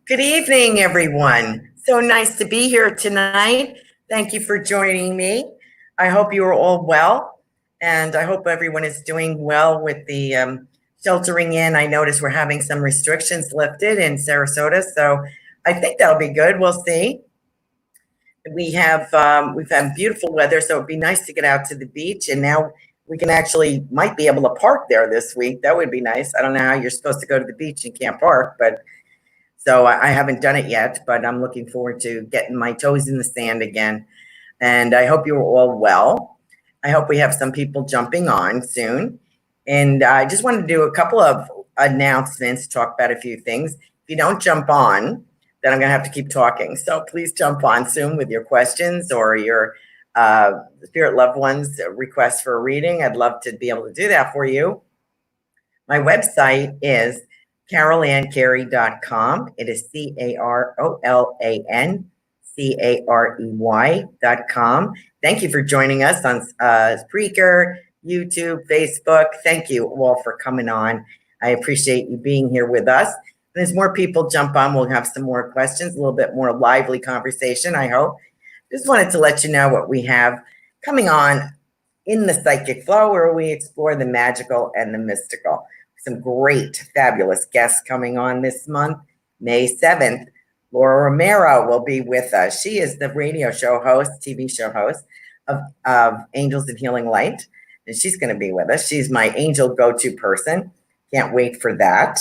Good evening, everyone. So nice to be here tonight. Thank you for joining me. I hope you are all well, and I hope everyone is doing well with the sheltering in. I notice we're having some restrictions lifted in Sarasota, so I think that'll be good. We'll see. We've had beautiful weather, so it'd be nice to get out to the beach, and now we can actually might be able to park there this week. That would be nice. I don't know how you're supposed to go to the beach and can't park, but so I haven't done it yet, but I'm looking forward to getting my toes in the sand again. And I hope you're all well. I hope we have some people jumping on soon. And I just wanted to do a couple of announcements, talk about a few things. If you don't jump on, then I'm going to have to keep talking. So please jump on soon with your questions or your spirit loved ones requests for a reading. I'd love to be able to do that for you. My website is carolancarey.com. It is CarolanCarey.com. Thank you for joining us on Spreaker, YouTube, Facebook. Thank you all for coming on. I appreciate you being here with us. And as more people jump on, we'll have some more questions, a little bit more lively conversation, I hope. Just wanted to let you know what we have coming on in the Psychic Flow, where we explore the magical and the mystical. Some great, fabulous guests coming on this month. May 7th, Laura Romero will be with us. She is the radio show host, TV show host of Angels and Healing Light. And she's going to be with us. She's my angel go-to person. Can't wait for that.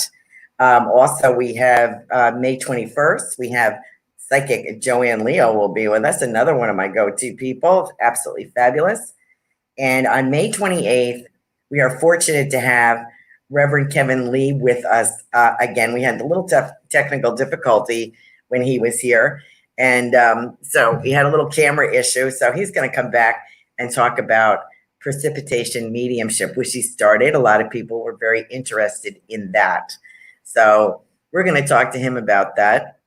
Also, we have May 21st, we have Psychic Joanne Leo will be with us. Another one of my go-to people. Absolutely fabulous. And on May 28th, we are fortunate to have Reverend Kevin Lee with us again. We had a little technical difficulty when he was here. And so we had a little camera issue. So he's going to come back and talk about precipitation mediumship, which he started. A lot of people were very interested in that. So we're going to talk to him about that.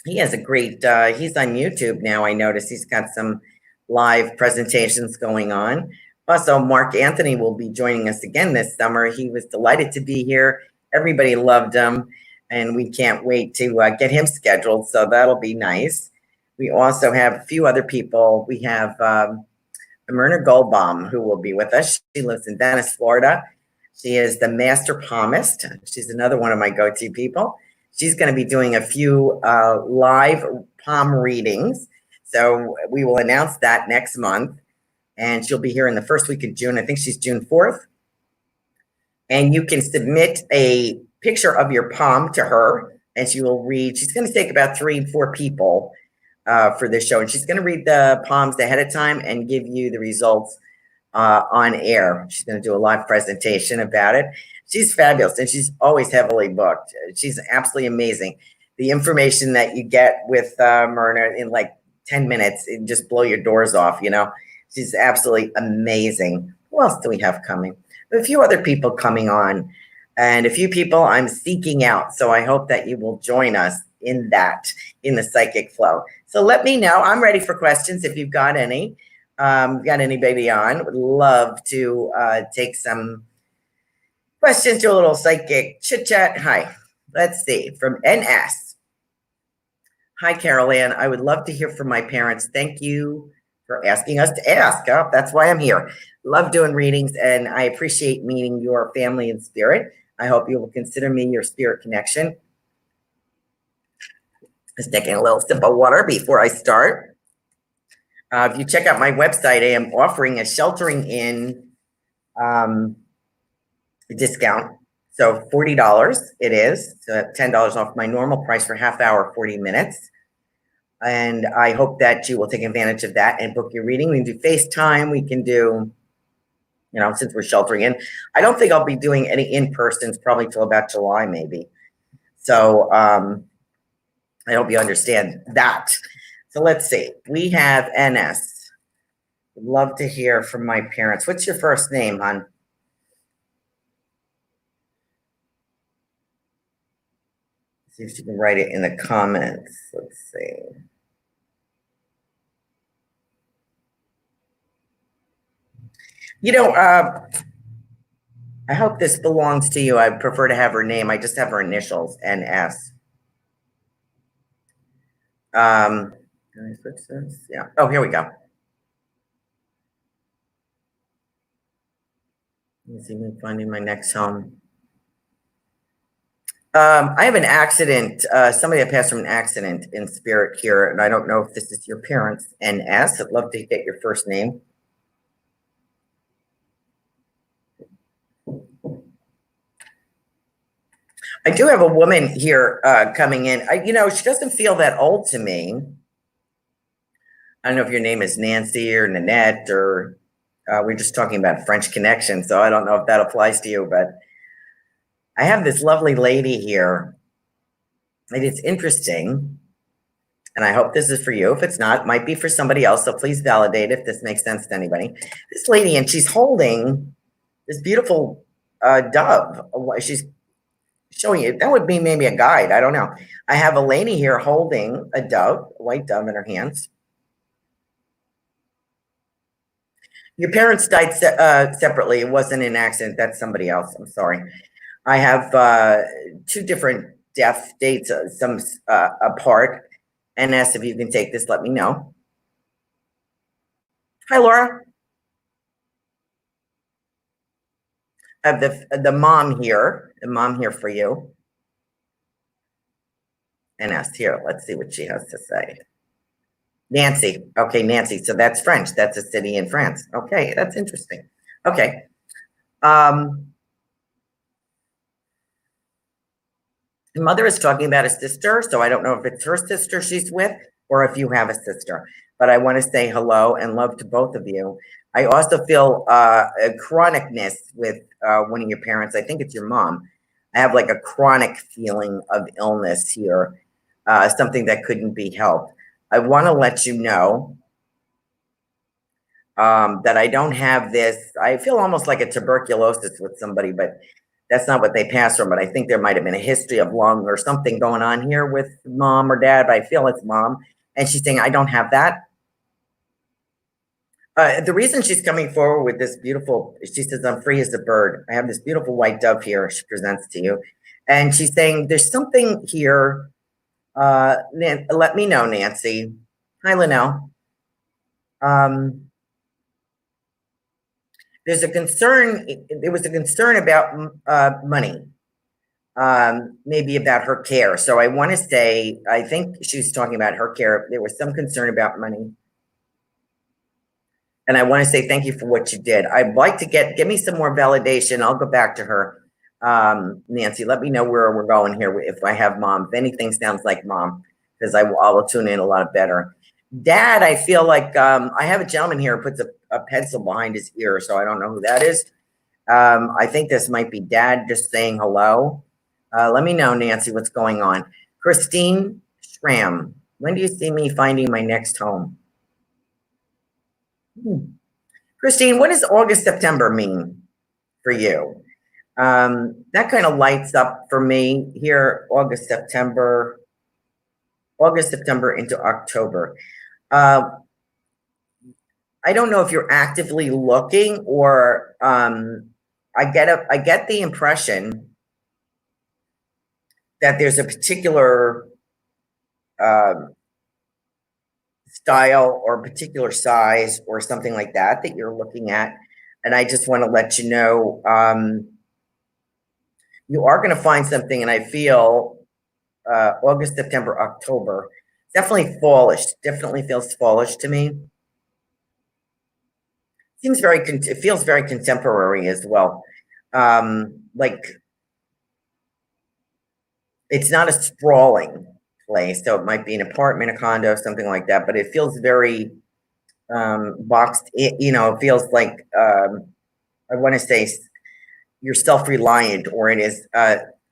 He has a great, he's on YouTube now. I notice he's got some live presentations going on. Also, Mark Anthony will be joining us again this summer. He was delighted to be here. Everybody loved him, and we can't wait to get him scheduled, so that'll be nice. We also have a few other people. We have Myrna Goldbaum, who will be with us. She lives in Venice, Florida. She is the master palmist. She's another one of my go-to people. She's going to be doing a few live palm readings, so we will announce that next month. And she'll be here in the first week of June. I think she's June 4th. And you can submit a picture of your palm to her, and she will read. She's going to take about 3 or 4 people for this show. And she's going to read the palms ahead of time and give you the results on air. She's going to do a live presentation about it. She's fabulous, and she's always heavily booked. She's absolutely amazing. The information that you get with Myrna in like 10 minutes, it just blow your doors off, you know. She's absolutely amazing. Who else do we have coming? A few other people coming on, and a few people I'm seeking out. So I hope that you will join us in that, in the Psychic Flow. So let me know. I'm ready for questions if you've got any. Got anybody on? Would love to take some questions, do a little psychic chit chat. Hi, let's see, from NS. Hi, Carolan. I would love to hear from my parents. Thank you for asking us to ask. Oh, that's why I'm here. Love doing readings, and I appreciate meeting your family in spirit. I hope you will consider me your spirit connection. Just taking a little sip of water before I start. If you check out my website, I am offering a sheltering in discount. So $40 it is. So $10 off my normal price for half hour, 40 minutes. And I hope that you will take advantage of that and book your reading. We can do FaceTime. We can do, you know, since we're sheltering in. I don't think I'll be doing any in-persons probably till about July, maybe. So I hope you understand that. So let's see. We have NS. Would love to hear from my parents. What's your first name, hon? See if you can write it in the comments. Let's see. You know, I hope this belongs to you. I prefer to have her name. I just have her initials, NS. Can I switch this? Yeah. Oh, here we go. Let me see me finding my next home. I have an accident. Somebody that passed from an accident in spirit here, and I don't know if this is your parents. NS. I'd love to get your first name. I do have a woman here coming in. She doesn't feel that old to me. I don't know if your name is Nancy or Nanette, or we're just talking about French connection, so I don't know if that applies to you, but I have this lovely lady here, and it's interesting, and I hope this is for you. If it's not, it might be for somebody else, so please validate if this makes sense to anybody. This lady, and she's holding this beautiful dove. She's showing you. That would be maybe a guide. I don't know. I have a lady here holding a dove, a white dove in her hands. Your parents died separately. It wasn't an accident. That's somebody else. I'm sorry. I have two different death dates, some apart. And asked if you can take this, let me know. Hi, Laura. I have the mom here for you. And asked here. Let's see what she has to say. Nancy. Okay, Nancy. So that's French. That's a city in France. Okay, that's interesting. Okay. The mother is talking about a sister, so I don't know if it's her sister she's with or if you have a sister. But I want to say hello and love to both of you. I also feel a chronicness with one of your parents. I think it's your mom. I have like a chronic feeling of illness here, something that couldn't be helped. I want to let you know that I don't have this. I feel almost like a tuberculosis with somebody, but that's not what they passed from. But I think there might have been a history of lung or something going on here with mom or dad, but I feel it's mom. And she's saying, I don't have that. The reason she's coming forward with this beautiful, she says, I'm free as a bird. I have this beautiful white dove here she presents to you. And she's saying, there's something here. Let me know, Nancy. Hi, Linnell. There's a concern. There was a concern about money, maybe about her care. So I want to say, I think she's talking about her care. There was some concern about money. And I want to say thank you for what you did. I'd like to give me some more validation. I'll go back to her. Nancy, let me know where we're going here. If I have mom, if anything sounds like mom, because I will tune in a lot better. Dad, I feel like I have a gentleman here who puts a pencil behind his ear, so I don't know who that is. I think this might be Dad just saying hello. Let me know, Nancy, what's going on. Christine Schramm, when do you see me finding my next home? Christine, what does August, September mean for you? That kind of lights up for me here, August, September into October. I don't know if you're actively looking or I get the impression that there's a particular style or particular size or something like that you're looking at. And I just want to let you know you are going to find something, and I feel August, September, October, definitely fallish. Definitely feels fallish to me. It feels very contemporary as well. Like it's not a sprawling place, so it might be an apartment, a condo, something like that. But it feels very boxed. It feels like I want to say you're self-reliant, or it is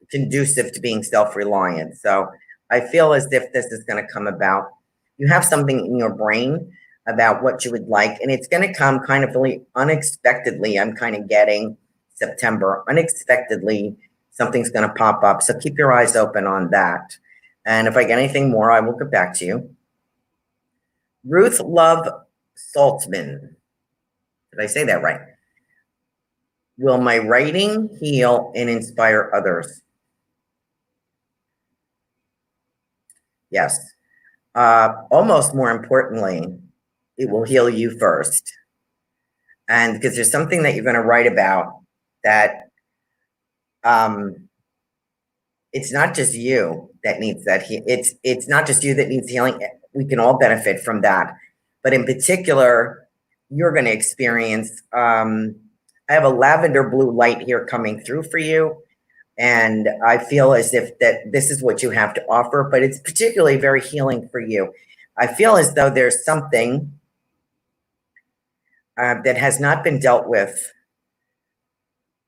conducive to being self-reliant. So I feel as if this is going to come about. You have something in your brain about what you would like, and it's going to come kind of really unexpectedly. I'm kind of getting September unexpectedly. Something's going to pop up. So keep your eyes open on that. And if I get anything more, I will get back to you. Ruth Love Saltzman. Did I say that right? Will my writing heal and inspire others? Yes. almost more importantly, it will heal you first. And because there's something that you're going to write about that it's not just you that needs that. It's not just you that needs healing. We can all benefit from that. But in particular, you're going to experience, I have a lavender blue light here coming through for you. And I feel as if that this is what you have to offer, but it's particularly very healing for you. I feel as though there's something that has not been dealt with,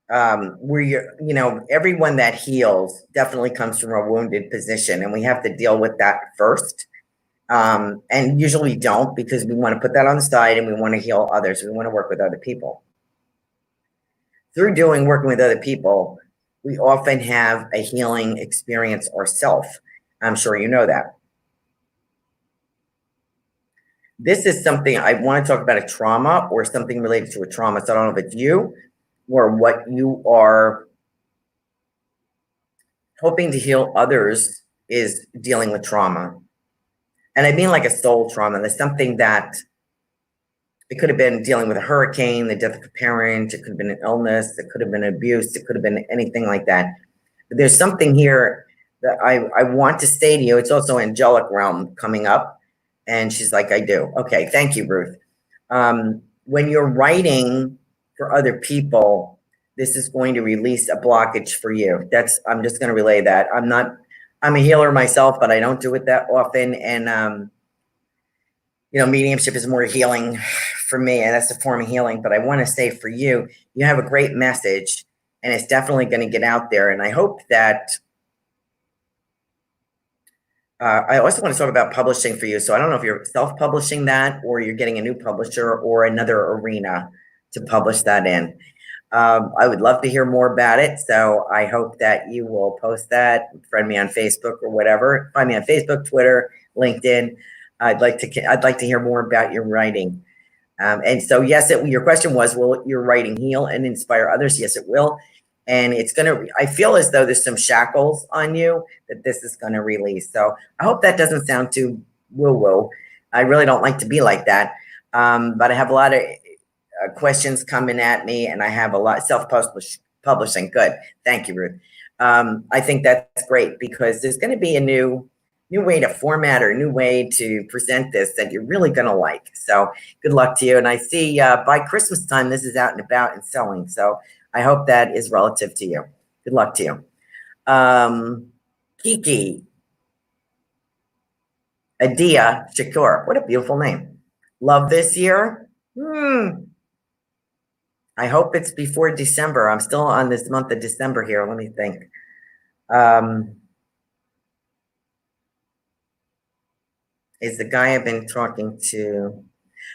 where everyone that heals definitely comes from a wounded position, and we have to deal with that first. And usually don't, because we want to put that on the side and we want to heal others. We want to work with other people. Through working with other people, we often have a healing experience ourselves. I'm sure you know that. This is something I want to talk about, a trauma or something related to a trauma. So I don't know if it's you or what you are hoping to heal others is dealing with trauma. And I mean like a soul trauma. There's something that it could have been dealing with a hurricane, the death of a parent. It could have been an illness. It could have been abuse. It could have been anything like that. But there's something here that I want to say to you. It's also angelic realm coming up. And she's like, I do. Okay, thank you, Ruth. When you're writing for other people, this is going to release a blockage for you. I'm just going to relay that. I'm a healer myself, but I don't do it that often. And, mediumship is more healing for me, and that's the form of healing. But I want to say for you, you have a great message, and it's definitely going to get out there. And I hope that I also want to talk about publishing for you. So I don't know if you're self-publishing that or you're getting a new publisher or another arena to publish that in. I would love to hear more about it. So I hope that you will post that, friend me on Facebook or whatever. Find me on Facebook, Twitter, LinkedIn. I'd like to hear more about your writing. And so, yes, your question was, will your writing heal and inspire others? Yes, it will. And I feel as though there's some shackles on you that this is going to release. So I hope that doesn't sound too woo-woo. I really don't like to be like that. But I have a lot of questions coming at me, and I have a lot self-publishing. Good. Thank you, Ruth. I think that's great because there's going to be a new way to format or a new way to present this that you're really going to like. So good luck to you. And I see by Christmas time, this is out and about and selling. So I hope that is relative to you. Good luck to you. Kiki, Adia Shakur. What a beautiful name. Love this year. I hope it's before December. I'm still on this month of December here. Let me think. Is the guy I've been talking to.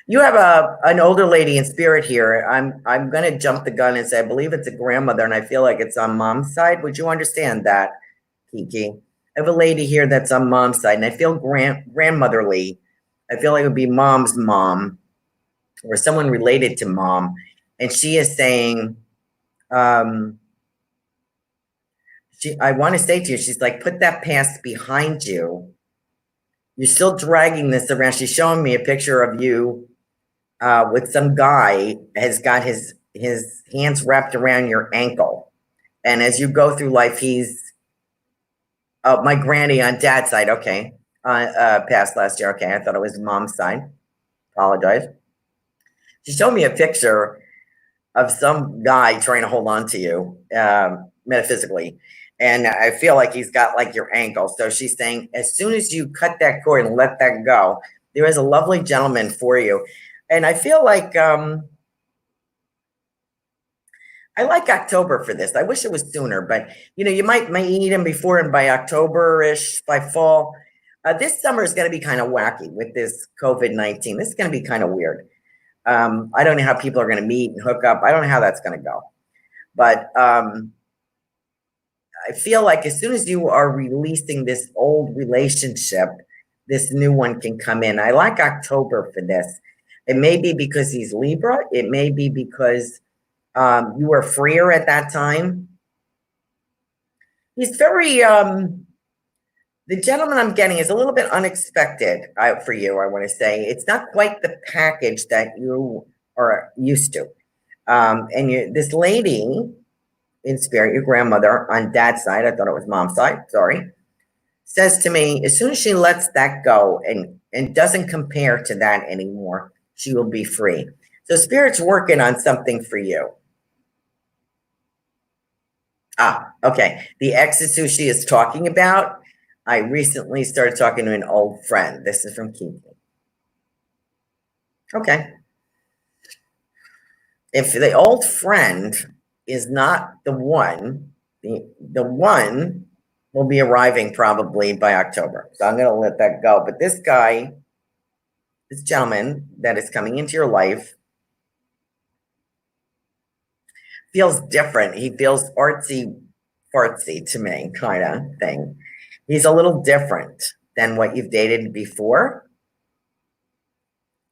You have an older lady in spirit here. I'm going to jump the gun and say I believe it's a grandmother, and I feel like it's on mom's side. Would you understand that, Kiki? I have a lady here that's on mom's side, and I feel grandmotherly. I feel like it would be mom's mom or someone related to mom. And she is saying, I want to say to you, she's like, put that past behind you. You're still dragging this around. She's showing me a picture of you with some guy has got his hands wrapped around your ankle. And as you go through life, he's my granny on dad's side. Okay. Passed last year. Okay. I thought it was mom's side. Apologize. She showed me a picture of some guy trying to hold on to you metaphysically. And I feel like he's got like your ankle. So she's saying, as soon as you cut that cord and let that go, there is a lovely gentleman for you. And I feel like I like October for this. I wish it was sooner, but you might need him before, and by October-ish, by fall. This summer is going to be kind of wacky with this COVID-19. This is going to be kind of weird. I don't know how people are going to meet and hook up. I don't know how that's going to go. But I feel like as soon as you are releasing this old relationship, this new one can come in. I like October for this. It may be because he's Libra. It may be because you were freer at that time. He's very, The gentleman I'm getting is a little bit unexpected for you, I want to say. It's not quite the package that you are used to. This lady in spirit, your grandmother on dad's side, I thought it was mom's side, sorry, says to me, as soon as she lets that go and doesn't compare to that anymore, she will be free. So spirit's working on something for you. Ah, okay. The exes who she is talking about, I recently started talking to an old friend. This is from Kiki. Okay. If the old friend is not the one, the one will be arriving probably by October. So I'm going to let that go. But this guy, this gentleman that is coming into your life feels different. He feels artsy fartsy to me, kind of thing. He's a little different than what you've dated before.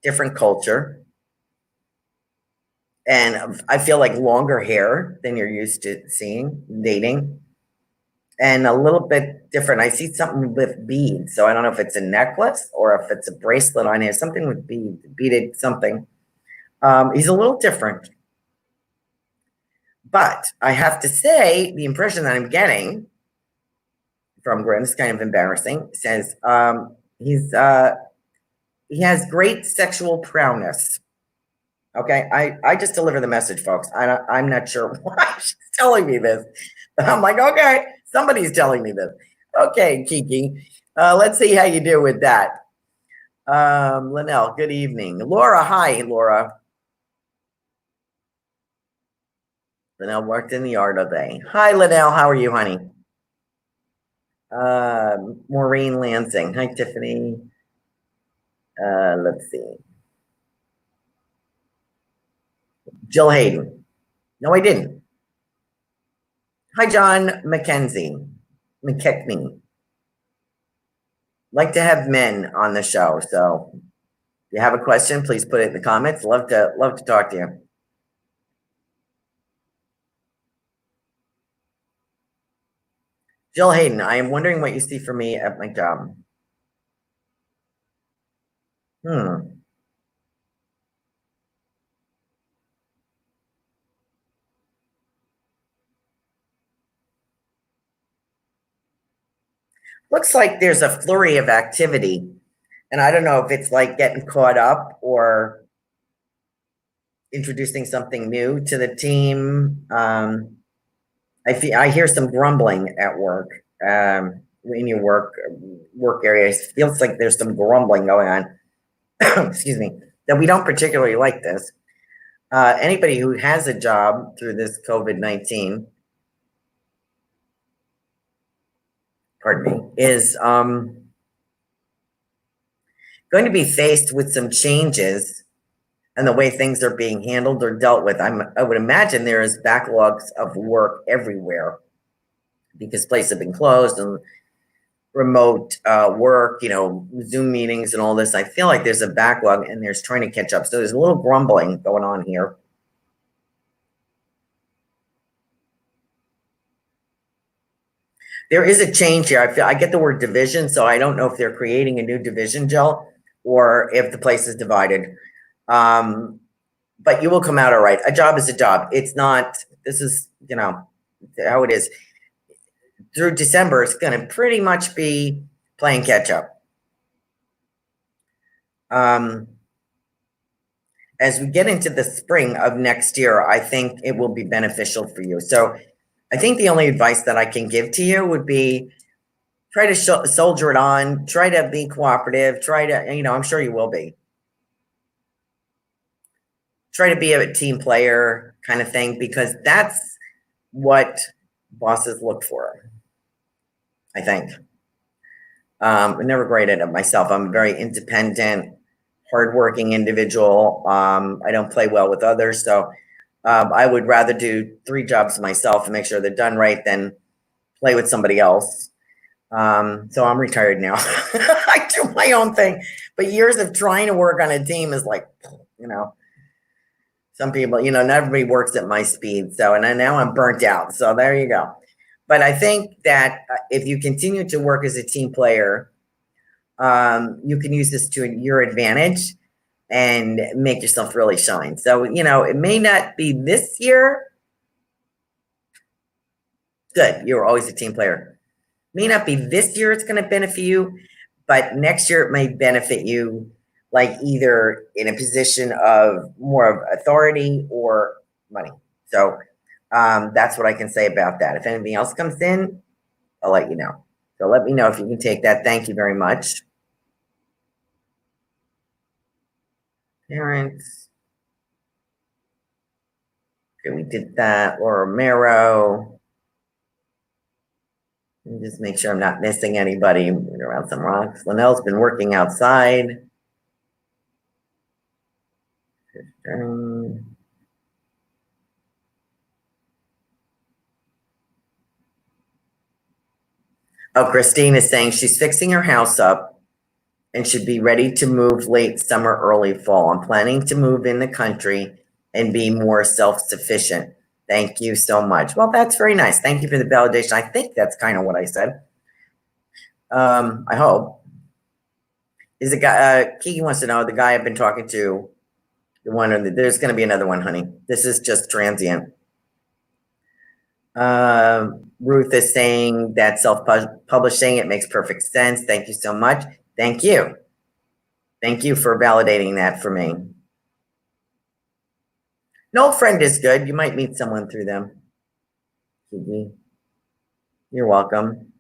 Different culture. And I feel like longer hair than you're used to seeing, dating. And a little bit different. I see something with beads. So I don't know if it's a necklace or if it's a bracelet on here. Something with beads, beaded something. He's a little different. But I have to say, the impression that I'm getting from Grim is kind of embarrassing. Says he has great sexual prowess. Okay, I just deliver the message, folks. I'm not sure why she's telling me this. I'm like, okay, somebody's telling me this. Okay, Kiki, let's see how you do with that. Linnell, good evening. Laura, hi, Laura. Linnell worked in the yard all day. Hi, Linnell, how are you, honey? Maureen Lansing. Hi, Tiffany. Let's see. Jill Hayden. No, I didn't. Hi, John McKenzie. McKechnie. Like to have men on the show. So if you have a question, please put it in the comments. Love to talk to you. Jill Hayden, I am wondering what you see for me at my job. Looks like there's a flurry of activity. And I don't know if it's like getting caught up or introducing something new to the team. I hear some grumbling at work. In your work area, it feels like there's some grumbling going on. Excuse me, that we don't particularly like this. Anybody who has a job through this COVID-19, pardon me, is going to be faced with some changes and the way things are being handled or dealt with. I would imagine there is backlogs of work everywhere because places have been closed and remote work, Zoom meetings and all this. I feel like there's a backlog and there's trying to catch up. So there's a little grumbling going on here. There is a change here. I get the word division, so I don't know if they're creating a new division, Jill, or if the place is divided. But you will come out all right. A job is a job. It's not, this is, how it is. Through December, it's going to pretty much be playing catch up. As we get into the spring of next year, I think it will be beneficial for you. So I think the only advice that I can give to you would be try to soldier it on, try to be cooperative, try to, I'm sure you will be. Try to be a team player kind of thing, because that's what bosses look for, I think. I'm never great at it myself. I'm a very independent, hardworking individual. I don't play well with others. So I would rather do 3 jobs myself and make sure they're done right than play with somebody else. So I'm retired now. I do my own thing. But years of trying to work on a team is like, some people, not everybody works at my speed. So, and now I'm burnt out. So there you go. But I think that if you continue to work as a team player, you can use this to your advantage and make yourself really shine. So, it may not be this year. Good. You're always a team player. May not be this year it's going to benefit you, but next year it may benefit you, like either in a position of more of authority or money. So that's what I can say about that. If anything else comes in, I'll let you know. So let me know if you can take that. Thank you very much. Parents. Okay, we did that. Laura Romero. Let me just make sure I'm not missing anybody around some rocks. Linnell's been working outside. Oh, Christine is saying she's fixing her house up and should be ready to move late summer, early fall. I'm planning to move in the country and be more self-sufficient. Thank you so much. Well, that's very nice. Thank you for the validation. I think that's kind of what I said. I hope. Is the guy, Kiki wants to know, the guy I've been talking to, there's going to be another one, honey. This is just transient. Ruth is saying that self-publishing, it makes perfect sense. Thank you so much. Thank you. Thank you for validating that for me. No friend is good. You might meet someone through them. You're welcome.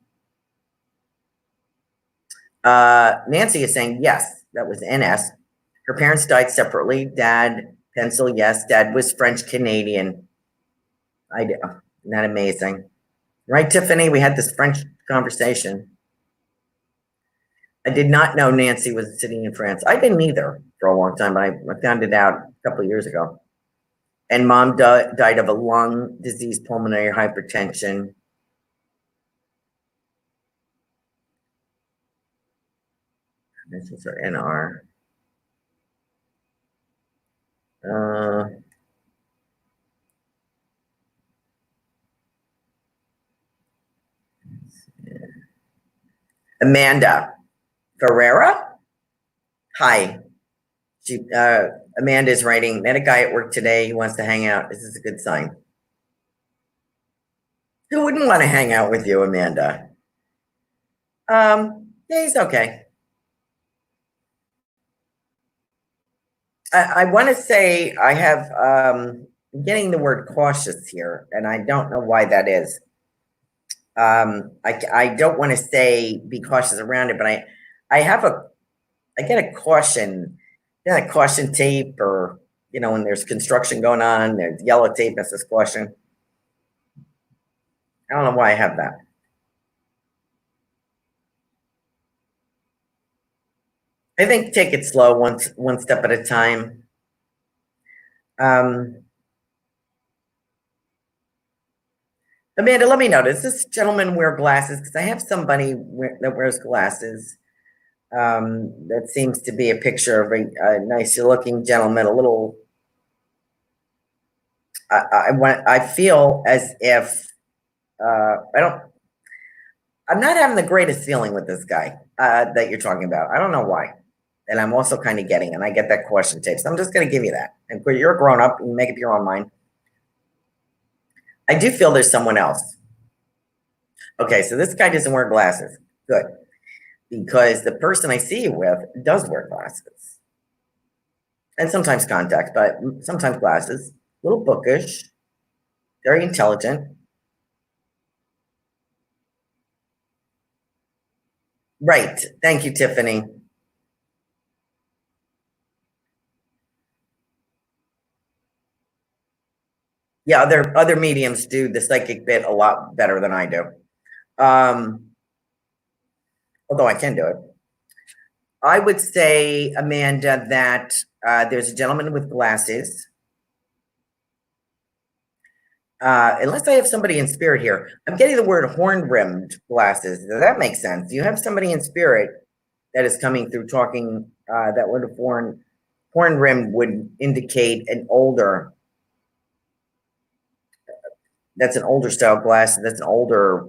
Nancy is saying, yes, that was NS. Her parents died separately. Dad, pencil, yes. Dad was French-Canadian. I do. Isn't that amazing? Right, Tiffany? We had this French conversation. I did not know Nancy was sitting in France. I didn't either for a long time, but I found it out a couple of years ago. And mom died of a lung disease, pulmonary hypertension. This is her NR. Amanda Ferreira. Hi. Amanda is writing, met a guy at work today. He wants to hang out. This is a good sign. Who wouldn't want to hang out with you, Amanda? Yeah, he's okay. I want to say I have, I'm getting the word cautious here, and I don't know why that is. I don't want to say be cautious around it, but I get a caution, a caution tape, or, when there's construction going on, there's yellow tape that says caution. I don't know why I have that. I think take it slow, one step at a time. Amanda, let me know, does this gentleman wear glasses? Because I have somebody that wears glasses. That seems to be a picture of a nice looking gentleman, a little, I feel as if, I'm not having the greatest feeling with this guy that you're talking about. I don't know why. And I'm also kind of getting, and I get that caution tape. So I'm just going to give you that. And you're a grown up, you make up your own mind. I do feel there's someone else. Okay, so this guy doesn't wear glasses. Good. Because the person I see you with does wear glasses. And sometimes contacts, but sometimes glasses. A little bookish. Very intelligent. Right. Thank you, Tiffany. Yeah, other mediums do the psychic bit a lot better than I do. Although I can do it. I would say, Amanda, that there's a gentleman with glasses. Unless I have somebody in spirit here. I'm getting the word horn-rimmed glasses. Does that make sense? You have somebody in spirit that is coming through talking, that would have horn-rimmed would indicate an older. That's an older style glass. That's an older,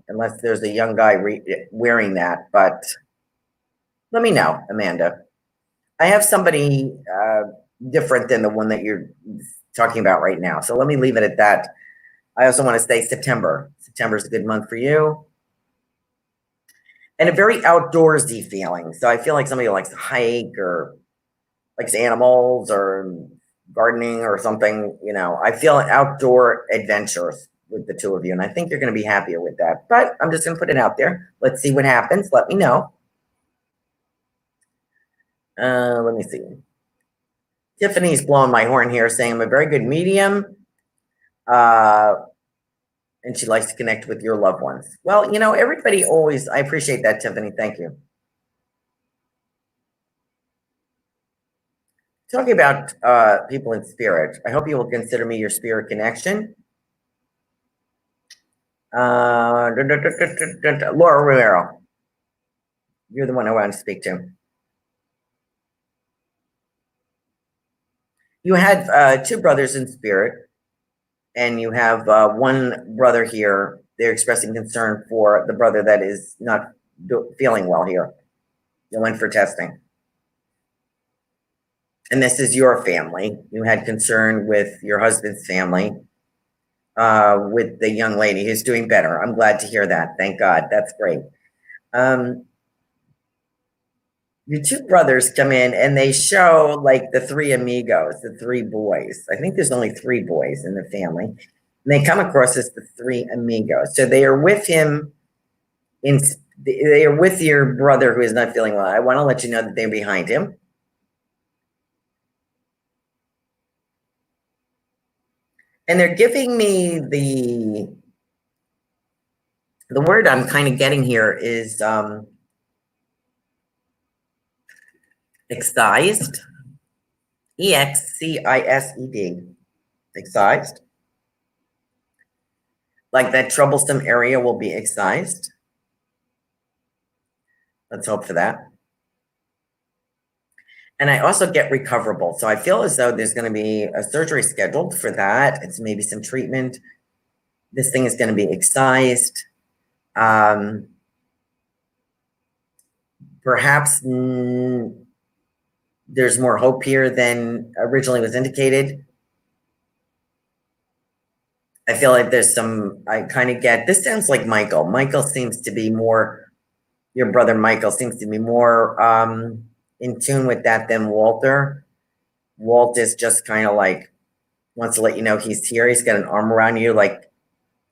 unless there's a young guy wearing that. But let me know, Amanda. I have somebody different than the one that you're talking about right now. So let me leave it at that. I also want to say September. September is a good month for you. And a very outdoorsy feeling. So I feel like somebody likes to hike or likes animals or gardening or something. You know, I feel outdoor adventures with the two of you. And I think you're going to be happier with that. But I'm just going to put it out there. Let's see what happens. Let me know. Let me see. Tiffany's blowing my horn here, saying I'm a very good medium. And she likes to connect with your loved ones. Well, you know, everybody always, I appreciate that, Tiffany. Thank you. Talking about people in spirit, I hope you will consider me your spirit connection. Laura Romero, you're the one I want to speak to. You had two brothers in spirit, and you have one brother here. They're expressing concern for the brother that is not feeling well here. They went for testing. And this is your family. You had concern with your husband's family, with the young lady who's doing better. I'm glad to hear that. Thank God. That's great. Your two brothers come in and they show like the three amigos, the three boys. I think there's only three boys in the family. And they come across as the three amigos. So they are with him they are with your brother who is not feeling well. I want to let you know that they're behind him. And they're giving me the word I'm kind of getting here is excised. EXCISED. Excised. Like that troublesome area will be excised. Let's hope for that. And I also get recoverable. So I feel as though there's going to be a surgery scheduled for that. It's maybe some treatment. This thing is going to be excised. Perhaps there's more hope here than originally was indicated. I feel like there's some, I kind of get, this sounds like Michael. Michael seems to be more, your brother Michael seems to be more in tune with that than Walter. Walt is just kind of like, wants to let you know he's here. He's got an arm around you, like,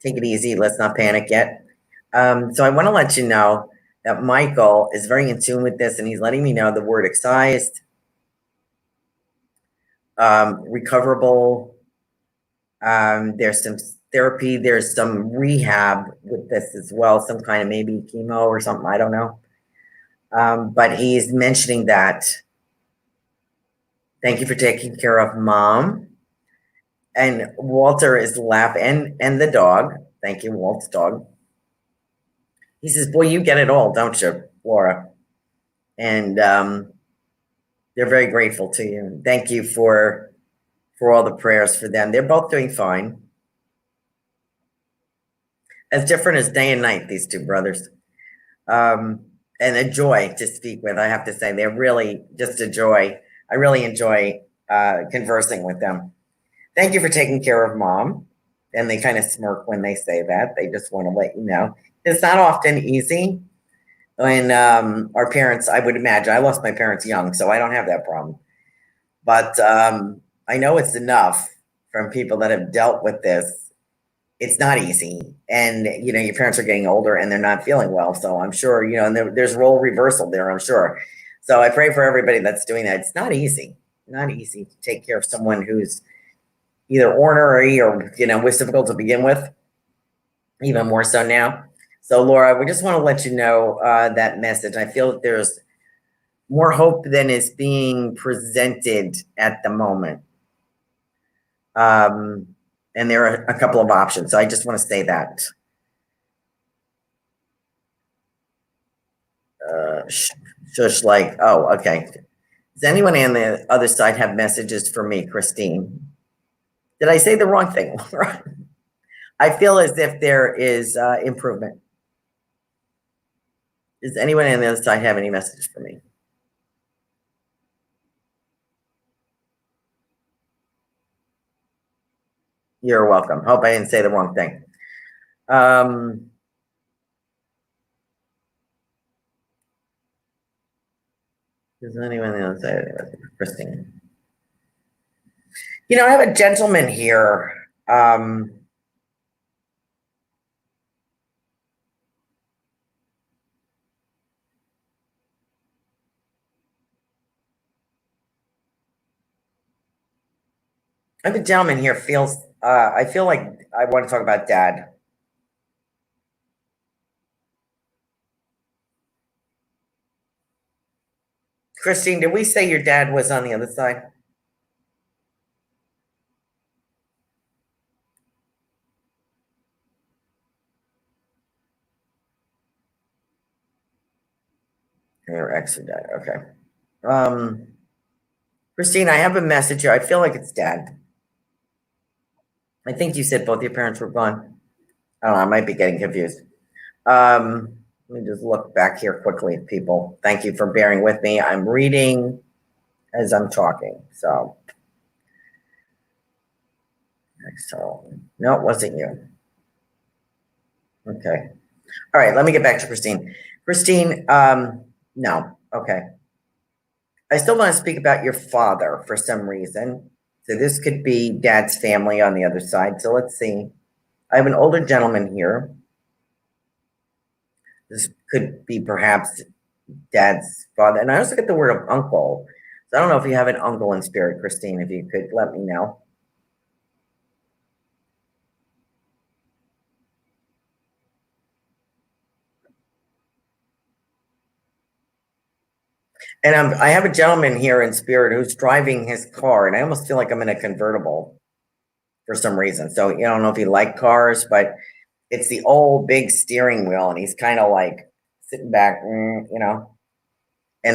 take it easy. Let's not panic yet. So I want to let you know that Michael is very in tune with this, and he's letting me know the word excised, recoverable. There's some therapy. There's some rehab with this as well, some kind of maybe chemo or something. I don't know. But he's mentioning that. Thank you for taking care of Mom. And Walter is laughing, and the dog. Thank you, Walt's dog. He says, boy, you get it all, don't you, Laura? And they're very grateful to you. Thank you for all the prayers for them. They're both doing fine. As different as day and night, these two brothers. And a joy to speak with, I have to say. They're really just a joy. I really enjoy conversing with them. Thank you for taking care of Mom. And they kind of smirk when they say that. They just want to let you know. It's not often easy when our parents, I would imagine, I lost my parents young, so I don't have that problem. But I know it's enough from people that have dealt with this. It's not easy. And, you know, your parents are getting older and they're not feeling well. So I'm sure, you know, and there's role reversal there, I'm sure. So I pray for everybody that's doing that. It's not easy. Not easy to take care of someone who's either ornery or, you know, was difficult to begin with, even more so now. So, Laura, we just want to let you know that message. I feel that there's more hope than is being presented at the moment. And there are a couple of options. So I just want to say that. Shush, like, oh, okay. Does anyone on the other side have messages for me, Christine? Did I say the wrong thing? I feel as if there is improvement. Does anyone on the other side have any messages for me? You're welcome. Hope I didn't say the wrong thing. Does anyone on the other side? Christine. You know, I have a gentleman here. I have a gentleman here feels, I feel like I want to talk about dad. Christine, did we say your dad was on the other side? Your ex or dad, okay. Christine, I have a message here. I feel like it's dad. I think you said both your parents were gone. I don't know, I might be getting confused. Let me just look back here quickly, people. Thank you for bearing with me. I'm reading as I'm talking, so. No, it wasn't you. Okay. All right, let me get back to Christine. Christine, no, okay. I still want to speak about your father for some reason. So this could be dad's family on the other side. So let's see. I have an older gentleman here. This could be perhaps dad's father. And I also get the word of uncle. So I don't know if you have an uncle in spirit, Christine, if you could let me know. And I have a gentleman here in spirit who's driving his car, and I almost feel like I'm in a convertible for some reason. So I don't know if you like cars, but it's the old big steering wheel, and he's kind of like sitting back, and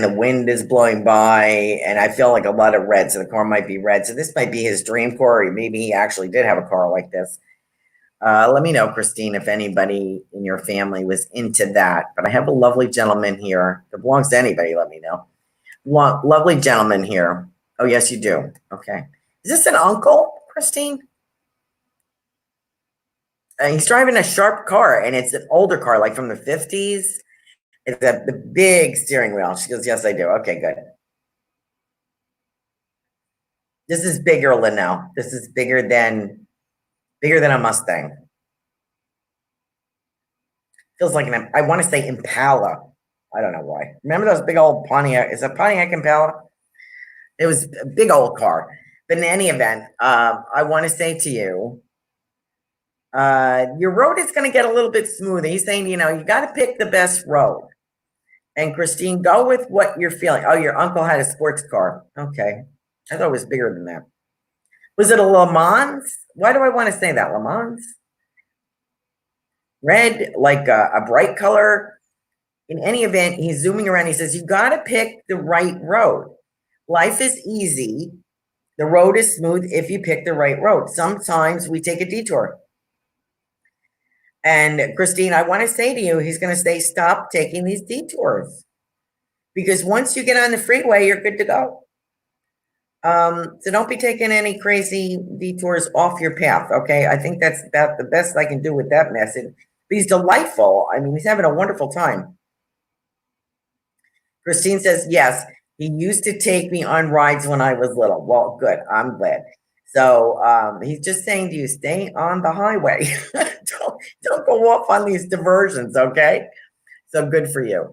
the wind is blowing by, and I feel like a lot of red. So the car might be red. So this might be his dream car, or maybe he actually did have a car like this. Let me know, Christine, if anybody in your family was into that. But I have a lovely gentleman here. If it belongs to anybody, let me know. Lovely gentleman here. Oh, yes, you do. Okay. Is this an uncle, Christine? He's driving a sharp car, and it's an older car, like from the 50s. It's the big steering wheel. She goes, yes, I do. Okay, good. This is bigger, Linnell. This is bigger than a Mustang. Feels like I want to say Impala. I don't know why. Remember those big old Pontiac? Is it Pontiac Impala? It was a big old car. But in any event, I want to say to you, your road is going to get a little bit smoother. He's saying, you got to pick the best road. And Christine, go with what you're feeling. Oh, your uncle had a sports car. Okay. I thought it was bigger than that. Was it a Le Mans? Why do I want to say that? Le Mans? Red, like a bright color. In any event, he's zooming around. He says, you got to pick the right road. Life is easy. The road is smooth if you pick the right road. Sometimes we take a detour. And Christine, I want to say to you, he's going to say, stop taking these detours. Because once you get on the freeway, you're good to go. So don't be taking any crazy detours off your path, okay? I think that's about the best I can do with that message. But he's delightful. I mean, he's having a wonderful time. Christine says, yes, he used to take me on rides when I was little. Well, good. I'm glad. So he's just saying to you, stay on the highway. don't go off on these diversions, okay? So good for you.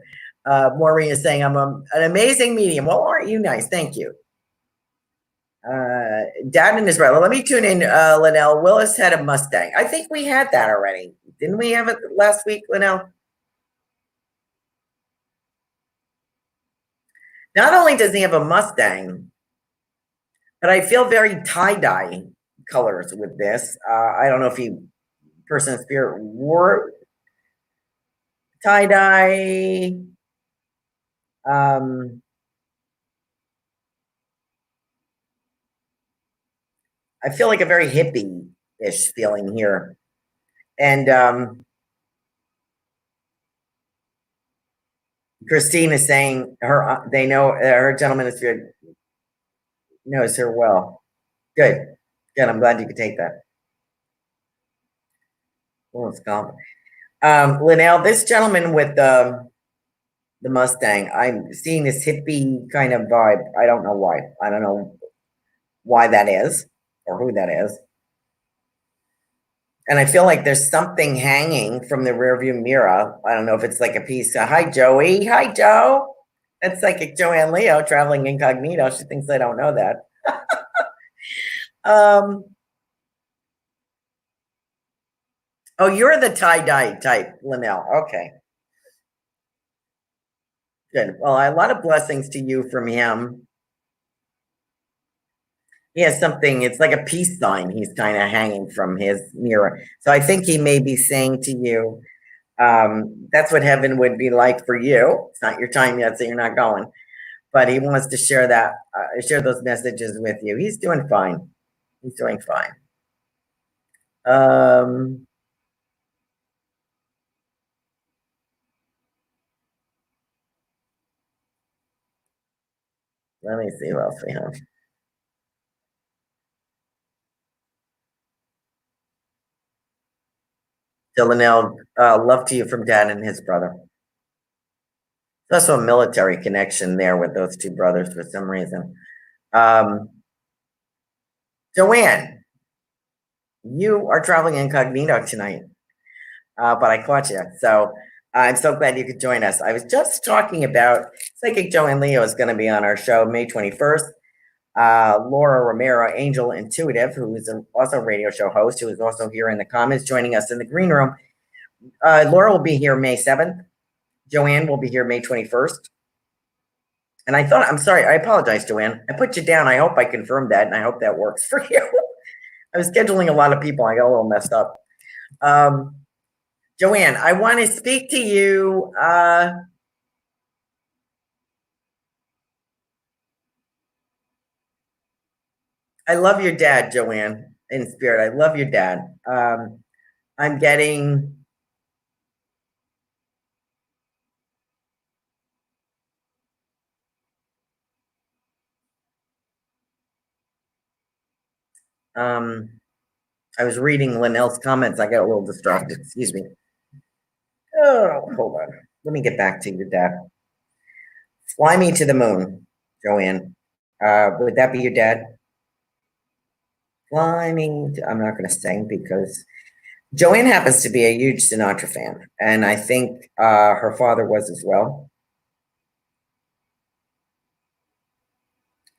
Maureen is saying, I'm an amazing medium. Well, aren't you nice? Thank you. Dad in Israel. Let me tune in, Linnell. Willis had a Mustang. I think we had that already. Didn't we have it last week, Linnell? Not only does he have a Mustang, but I feel very tie-dye colors with this. I don't know if he, person of spirit, wore tie-dye. I feel like a very hippie-ish feeling here. And Christine is saying they know her gentleman is good, knows her well. Good. Good. I'm glad you could take that. Oh, it's gone. Linnell, this gentleman with the Mustang, I'm seeing this hippie kind of vibe. I don't know why. I don't know why that is or who that is. And I feel like there's something hanging from the rearview mirror. I don't know if it's like a piece. Hi, Joey. Hi, Joe. That's Psychic Joanne Leo traveling incognito. She thinks I don't know that. Oh, you're the tie-dye type, Linnell. Okay. Good. Well, a lot of blessings to you from him. He has something, it's like a peace sign he's kind of hanging from his mirror. So I think he may be saying to you, that's what heaven would be like for you. It's not your time yet, so you're not going. But he wants to share that, share those messages with you. He's doing fine. He's doing fine. Let me see what else we have. Dylanel, love to you from Dad and his brother. There's also a military connection there with those two brothers for some reason. Joanne, you are traveling incognito tonight, but I caught you. So I'm so glad you could join us. I was just talking about Psychic Joanne Leo is going to be on our show May 21st. Laura Romero, Angel Intuitive, who is also a radio show host, who is also here in the comments, joining us in the green room. Laura will be here May 7th. Joanne will be here May 21st. And I thought, I'm sorry, I apologize, Joanne. I put you down. I hope I confirmed that, and I hope that works for you. I was scheduling a lot of people. I got a little messed up. Joanne, I want to speak to you. I love your dad, Joanne, in spirit. I love your dad. I'm getting I was reading Linnell's comments. I got a little distracted. Excuse me. Oh, hold on. Let me get back to your dad. Fly me to the moon, Joanne. Would that be your dad? Fly me. I'm not going to sing because Joanne happens to be a huge Sinatra fan, and I think her father was as well.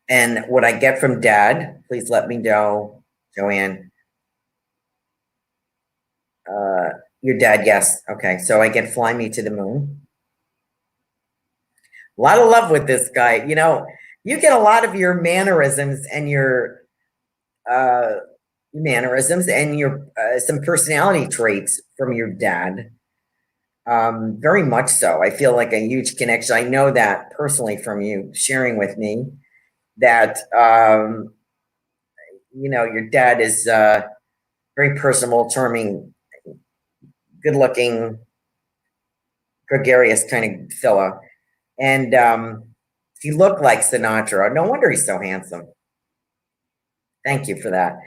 And what I get from Dad, please let me know, Joanne. Your dad, yes. Okay, so I get Fly Me to the Moon. A lot of love with this guy. You know, you get a lot of your mannerisms and your some personality traits from your dad. Very much so. I feel like a huge connection. I know that personally from you sharing with me that you know, your dad is very personable, charming, good looking, gregarious kind of fellow. And he looked like Sinatra. No wonder he's so handsome. Thank you for that.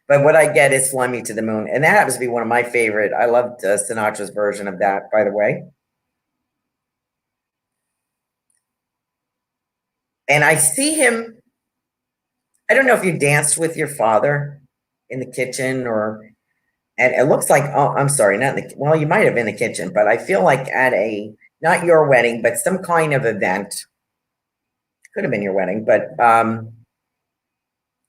But what I get is Fly Me to the Moon. And that happens to be one of my favorite. I loved Sinatra's version of that, by the way. And I see him. I don't know if you danced with your father in the kitchen or, and it looks like, oh, I'm sorry, not in the, well, you might have in the kitchen, but I feel like at a, not your wedding, but some kind of event. Could have been your wedding, but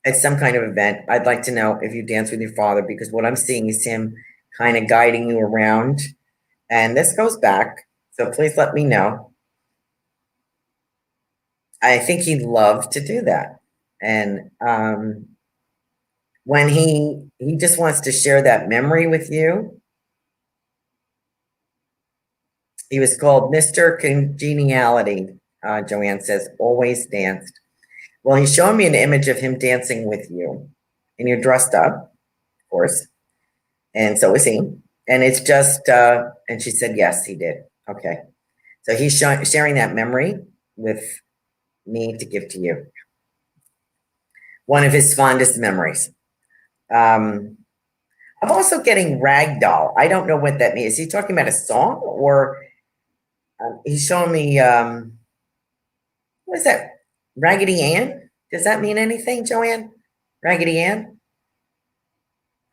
at some kind of event, I'd like to know if you dance with your father, because what I'm seeing is him kind of guiding you around. And this goes back, so please let me know. I think he'd love to do that. And when he just wants to share that memory with you. He was called Mr. Congeniality, Joanne says, always danced. Well, he's showing me an image of him dancing with you. And you're dressed up, of course. And so is he. And it's just, and she said, yes, he did. Okay. So he's sharing that memory with me to give to you. One of his fondest memories. I'm also getting ragdoll. I don't know what that means. Is he talking about a song, or he's showing me, what is that? Raggedy Ann? Does that mean anything, Joanne? Raggedy Ann?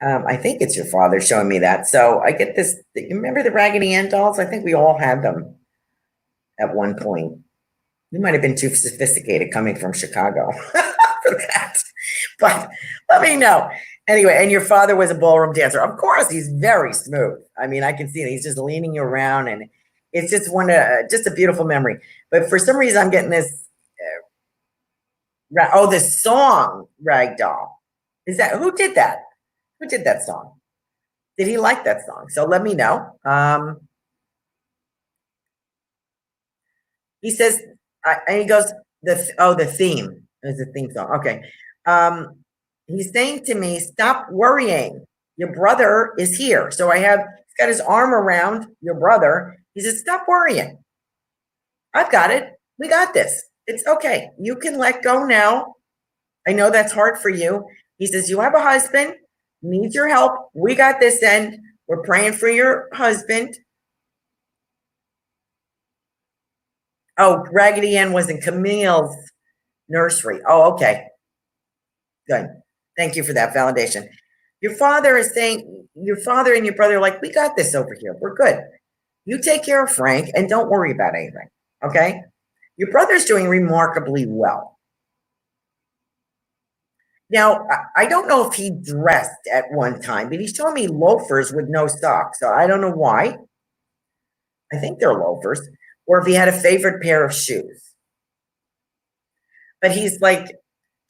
I think it's your father showing me that. So I get this. You remember the Raggedy Ann dolls? I think we all had them at one point. You might have been too sophisticated coming from Chicago for that. But let me know. Anyway, and your father was a ballroom dancer. Of course, he's very smooth. I mean, I can see it. He's just leaning you around, and it's just just a beautiful memory. But for some reason, I'm getting this. The song Ragdoll. Is that who did that? Who did that song? Did he like that song? So let me know. He says, and he goes, the theme is the theme song. Okay. He's saying to me, stop worrying. Your brother is here. So he's got his arm around your brother. He says, stop worrying. I've got it. We got this. It's okay. You can let go now. I know that's hard for you. He says, you have a husband, needs your help. We got this end. We're praying for your husband. Oh, Raggedy Ann was in Camille's nursery. Oh, okay. Good. Thank you for that validation. Your father is saying, your father and your brother are like, we got this over here. We're good. You take care of Frank and don't worry about anything. Okay? Your brother's doing remarkably well. Now, I don't know if he dressed at one time, but he's showing me loafers with no socks. So I don't know why. I think they're loafers. Or if he had a favorite pair of shoes. But he's like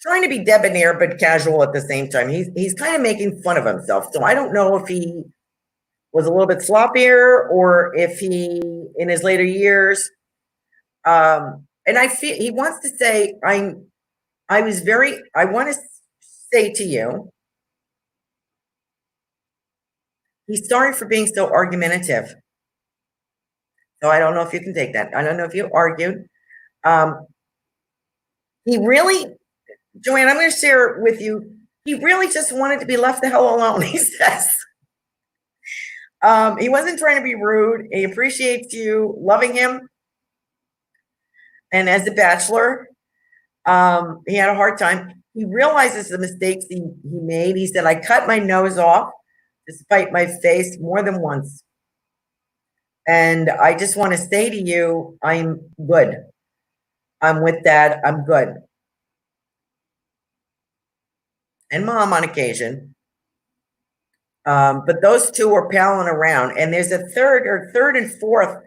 trying to be debonair but casual at the same time. He's kind of making fun of himself. So I don't know if he was a little bit sloppier or if he, in his later years, and I feel he wants to say, I want to say to you, he's sorry for being so argumentative. So I don't know if you can take that. I don't know if you argued. He really, Joanne, I'm going to share with you, he really just wanted to be left the hell alone, he says. He wasn't trying to be rude. He appreciates you loving him. And as a bachelor, he had a hard time. He realizes the mistakes he made. He said, I cut my nose off to spite my face more than once. And I just want to say to you, I'm good. I'm with Dad. I'm good. And Mom on occasion. But those two are palling around. And there's a third and fourth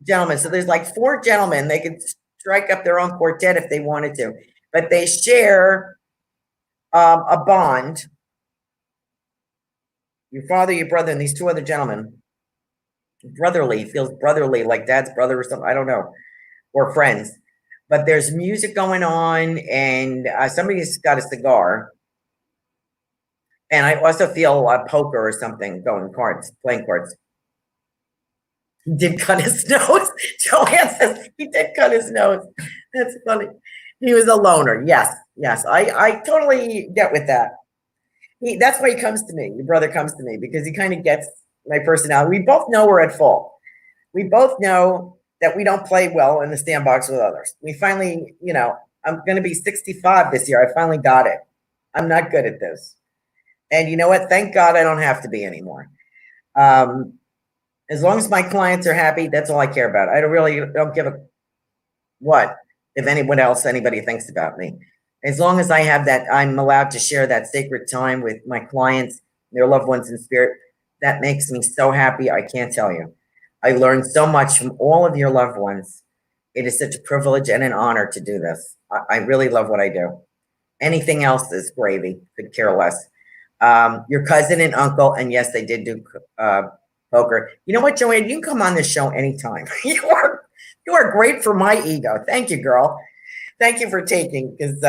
gentleman. So there's like four gentlemen. They could strike up their own quartet if they wanted to. But they share a bond. Your father, your brother, and these two other gentlemen. Brotherly, feels brotherly, like Dad's brother or something. I don't know. Or friends. But there's music going on, and somebody's got a cigar. And I also feel poker or something playing cards. He did cut his nose. Joanne says he did cut his nose. That's funny. He was a loner. Yes. I totally get with that. That's why he comes to me. Your brother comes to me because he kind of gets my personality. We both know we're at fault. We both know that we don't play well in the sandbox with others. We finally, I'm going to be 65 this year. I finally got it. I'm not good at this. And you know what? Thank God I don't have to be anymore. As long as my clients are happy, that's all I care about. I don't give a what if anybody thinks about me. As long as I have that, I'm allowed to share that sacred time with my clients, their loved ones in spirit. That makes me so happy. I can't tell you. I learned so much from all of your loved ones. It is such a privilege and an honor to do this. I really love what I do. Anything else is gravy. Could care less. Your cousin and uncle, and yes, they did do poker. You know what, Joanne? You can come on this show anytime. You are great for my ego. Thank you, girl. Thank you for taking, because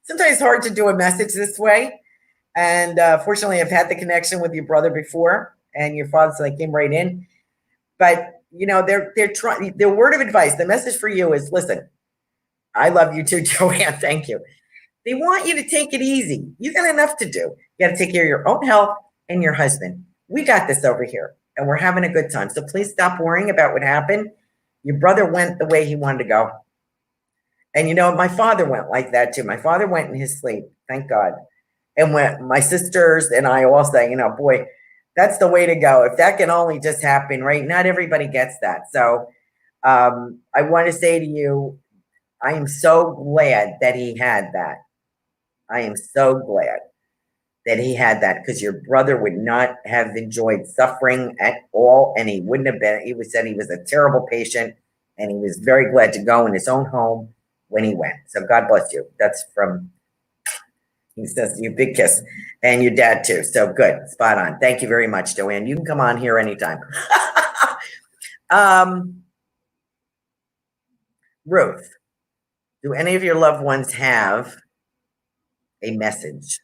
sometimes it's hard to do a message this way. And fortunately, I've had the connection with your brother before. and your father, so they came right in. But you know, they're trying. Their word of advice, the message for you is: listen, I love you too, Joanne. Thank you. They want you to take it easy. You got enough to do. You got to take care of your own health and your husband. We got this over here, and we're having a good time. So please stop worrying about what happened. Your brother went the way he wanted to go. And you know, my father went like that too. My father went in his sleep, thank God. And when my sisters and I all say, you know, boy, that's the way to go. If that can only just happen, right? Not everybody gets that. So I want to say to you, I am so glad that he had that. I am so glad that he had that, because your brother would not have enjoyed suffering at all. And he wouldn't have been, he said he was a terrible patient, and he was very glad to go in his own home when he went. So God bless you. That's from, he says, you big kiss, and your dad too. So good, spot on. Thank you very much, Joanne. You can come on here anytime. Ruth, do any of your loved ones have a message?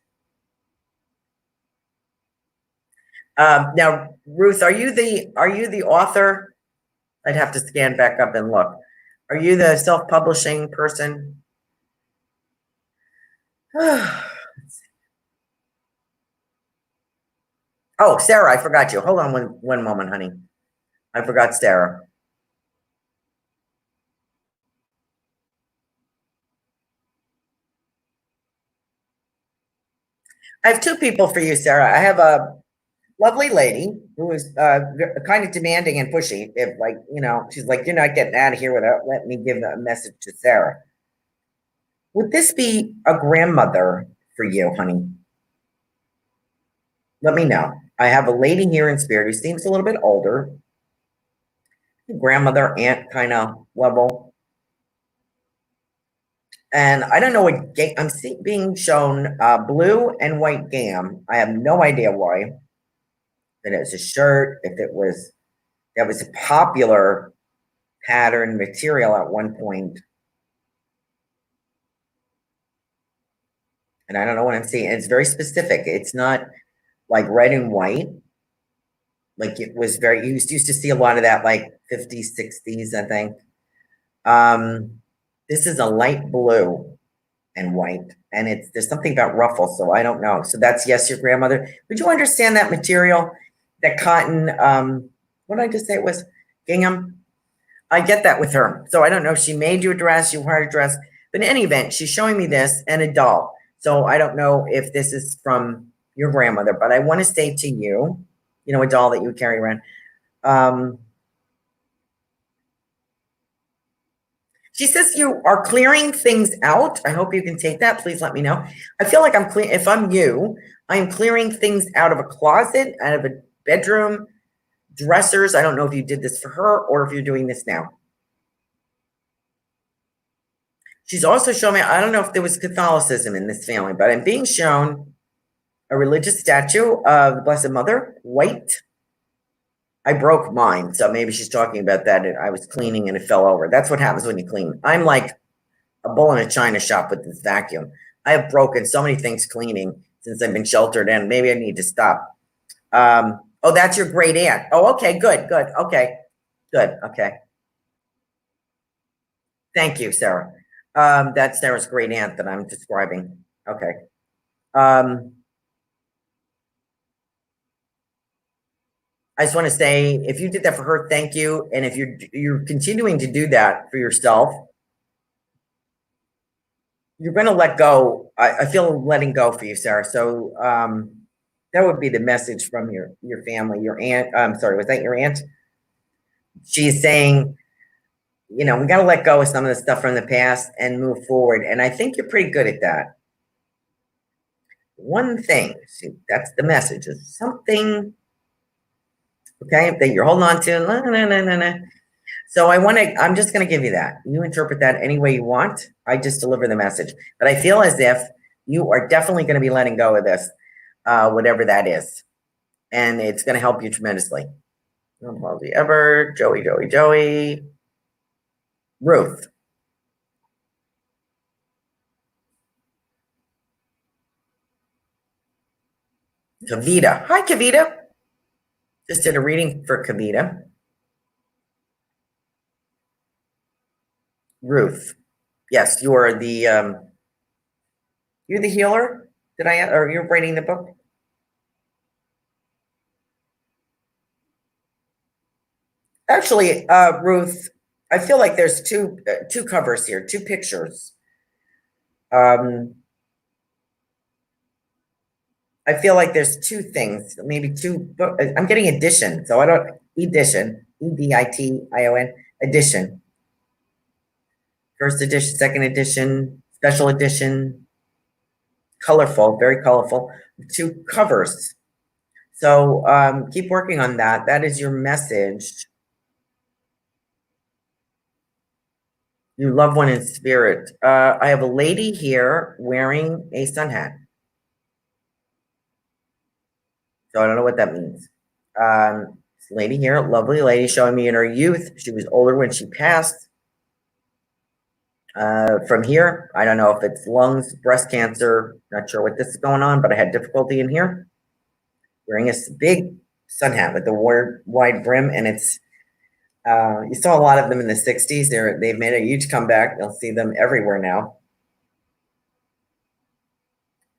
Now, Ruth, are you the author? I'd have to scan back up and look. Are you the self-publishing person? Oh, Sarah, I forgot you. Hold on one moment, honey. I forgot Sarah. I have two people for you, Sarah. I have a lovely lady who is kind of demanding and pushy. If, like, you know, she's like, you're not getting out of here without letting me give a message to Sarah. Would this be a grandmother for you, honey? Let me know. I have a lady here in spirit who seems a little bit older, grandmother, aunt kind of level. And I don't know what game I'm being shown. Blue and white gam. I have no idea why. If it was a shirt, if it was, that was a popular pattern material at one point. And I don't know what I'm seeing. It's very specific. It's not like red and white. Like, it was very, you used to see a lot of that, like 50s, 60s, I think. This is a light blue and white, and there's something about ruffles, so I don't know. So that's, yes, your grandmother. Would you understand that material, that cotton? What did I just say it was? Gingham. I get that with her. So I don't know if she made you a dress, you wore a dress, but in any event, she's showing me this and a doll. So I don't know if this is from your grandmother, but I want to say to you, you know, a doll that you would carry around. She says you are clearing things out. I hope you can take that. Please let me know. I feel like I'm clear. If I'm you, I am clearing things out of a closet, out of a bedroom, dressers. I don't know if you did this for her or if you're doing this now. She's also showing me, I don't know if there was Catholicism in this family, but I'm being shown a religious statue of the Blessed Mother, white. I broke mine, so maybe she's talking about that. I was cleaning and it fell over. That's what happens when you clean. I'm like a bull in a china shop with this vacuum. I have broken so many things cleaning since I've been sheltered in. Maybe I need to stop. Oh, that's your great aunt. Oh, okay, good. Okay, good. Okay. Thank you, Sarah. That's Sarah's great aunt that I'm describing. Okay. I just want to say, if you did that for her, thank you. And if you're continuing to do that for yourself, you're going to let go. I feel letting go for you, Sarah. So that would be the message from your family, your aunt. I'm sorry, was that your aunt? She's saying, you know, we got to let go of some of the stuff from the past and move forward. And I think you're pretty good at that. One thing, see, that's the message, is something, okay, that you're holding on to. So I'm just going to give you that. You interpret that any way you want. I just deliver the message. But I feel as if you are definitely going to be letting go of this, whatever that is. And it's going to help you tremendously. No apology ever. Joey. Ruth. Kavita. Hi, Kavita. Just did a reading for Kavita. Ruth. Yes, you're the healer? Or you're writing the book? Actually, Ruth, I feel like there's two covers here, two pictures. I feel like there's two things, maybe two. I'm getting edition, so I don't edition, edition, edition. First edition, second edition, special edition, colorful, very colorful. Two covers. So keep working on that. That is your message. You love one in spirit. I have a lady here wearing a sun hat. So I don't know what that means. This lady here, lovely lady, showing me in her youth. She was older when she passed. From here, I don't know if it's lungs, breast cancer, not sure what this is going on, but I had difficulty in here. Wearing a big sun hat with the wide brim, and it's you saw a lot of them in the 60s. They've made a huge comeback. You'll see them everywhere now.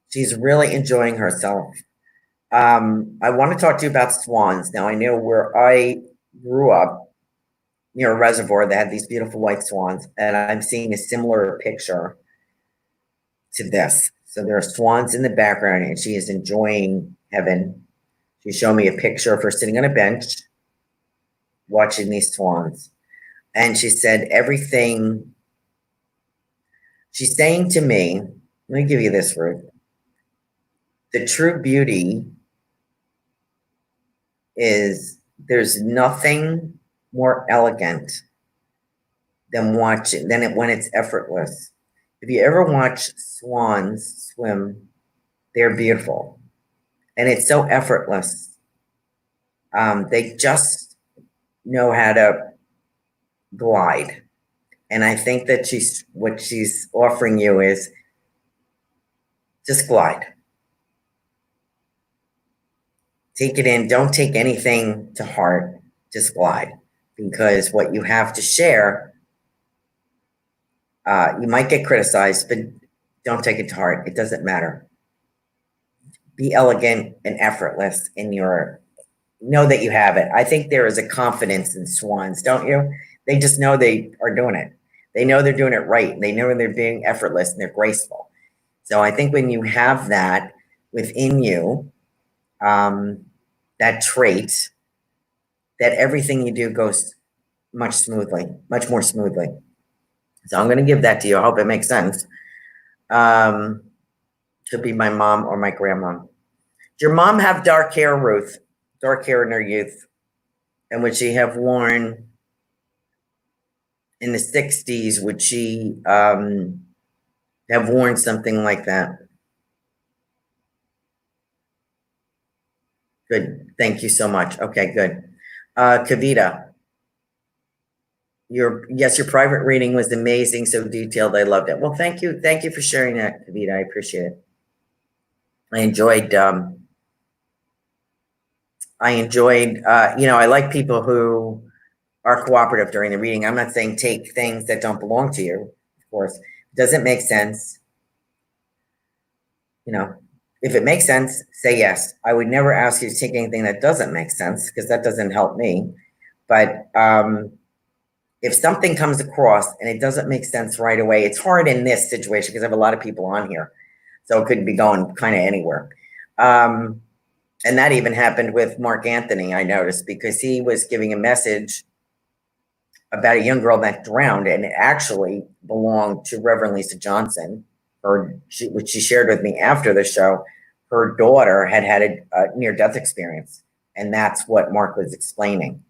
She's really enjoying herself. I want to talk to you about swans. Now, I know where I grew up near a reservoir that had these beautiful white swans, and I'm seeing a similar picture to this. So there are swans in the background, and she is enjoying heaven. She showed me a picture of her sitting on a bench watching these swans. And she said everything. She's saying to me, let me give you this, Ruth. The true beauty is there's nothing more elegant than when it's effortless. If you ever watch swans swim, they're beautiful. And it's so effortless. They just know how to glide. And I think that what she's offering you is just glide. Take it in. Don't take anything to heart. Just glide. Because what you have to share, you might get criticized, but don't take it to heart. It doesn't matter. Be elegant and effortless in know that you have it. I think there is a confidence in swans, don't you? They just know they are doing it. They know they're doing it right. They know they're being effortless and they're graceful. So I think when you have that within you, that trait, that everything you do goes much more smoothly. So I'm going to give that to you. I hope it makes sense. Could be my mom or my grandma. Did your mom have dark hair, Ruth? Dark hair in her youth? And would she have worn in the 60s? Would she have worn something like that? Good. Thank you so much. Okay, good. Kavita, your private reading was amazing, so detailed. I loved it. Well, thank you. Thank you for sharing that, Kavita. I appreciate it. I enjoyed, I like people who are cooperative during the reading. I'm not saying take things that don't belong to you, of course. Does it make sense? If it makes sense, say yes. I would never ask you to take anything that doesn't make sense because that doesn't help me. But if something comes across and it doesn't make sense right away, it's hard in this situation because I have a lot of people on here. So it could be going kind of anywhere. And that even happened with Mark Anthony, I noticed, because he was giving a message about a young girl that drowned, and it actually belonged to Reverend Lisa Johnson, which she shared with me after the show. Her daughter had a near-death experience, and that's what Mark was explaining.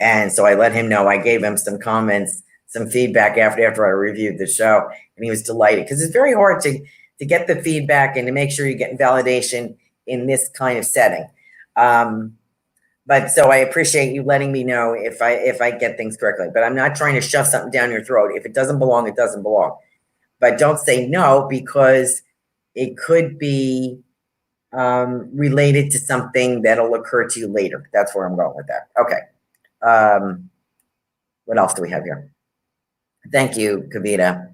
And so I let him know. I gave him some comments, some feedback after I reviewed the show, and he was delighted because it's very hard to get the feedback and to make sure you're getting validation in this kind of setting. But so I appreciate you letting me know if I get things correctly. But I'm not trying to shove something down your throat. If it doesn't belong, it doesn't belong. But don't say no, because it could be related to something that'll occur to you later. That's where I'm going with that. Okay. What else do we have here? Thank you, Kavita.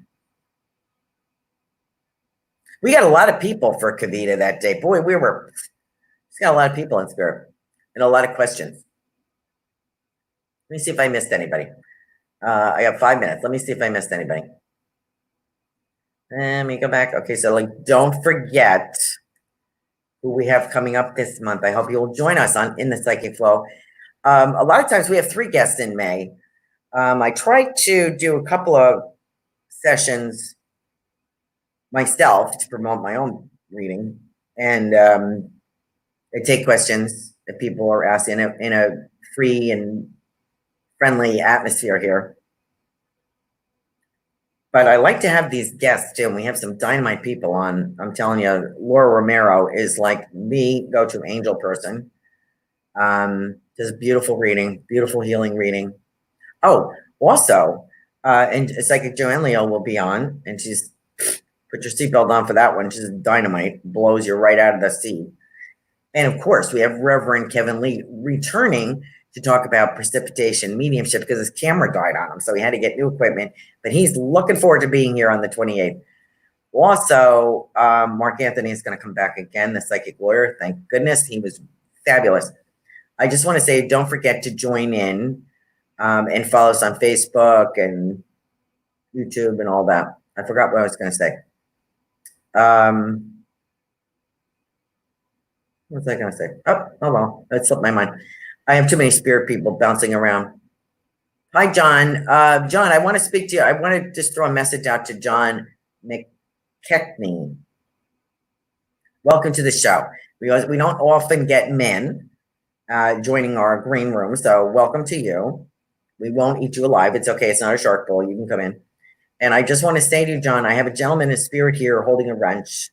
We got a lot of people for Kavita that day. Boy, we got a lot of people in spirit and a lot of questions. Let me see if I missed anybody. I got 5 minutes. Let me see if I missed anybody. Let me go back. Okay, so don't forget who we have coming up this month. I hope you'll join us in the Psychic Flow. A lot of times we have 3 guests in May. I try to do a couple of sessions myself to promote my own reading, and I take questions that people are asking in a free and friendly atmosphere here. But I like to have these guests too, and we have some dynamite people on. I'm telling you, Laura Romero is like the go-to angel person. Does beautiful reading, beautiful healing reading. Oh, also, and Psychic Joanne Leo will be on, and she's put your seatbelt on for that one. She's dynamite, blows you right out of the seat. And of course, we have Reverend Kevin Lee returning to talk about precipitation, mediumship, because his camera died on him, so he had to get new equipment. But he's looking forward to being here on the 28th. Also, Mark Anthony is going to come back again, the psychic lawyer. Thank goodness, he was fabulous. I just want to say, don't forget to join in and follow us on Facebook and YouTube and all that. I forgot what I was going to say. What was I going to say? Oh well, that slipped my mind. I have too many spirit people bouncing around. Hi, John. John, I want to speak to you. I want to just throw a message out to John McKechnie. Welcome to the show. We don't often get men joining our green room, so welcome to you. We won't eat you alive. It's okay. It's not a shark bowl. You can come in. And I just want to say to you, John, I have a gentleman in spirit here holding a wrench.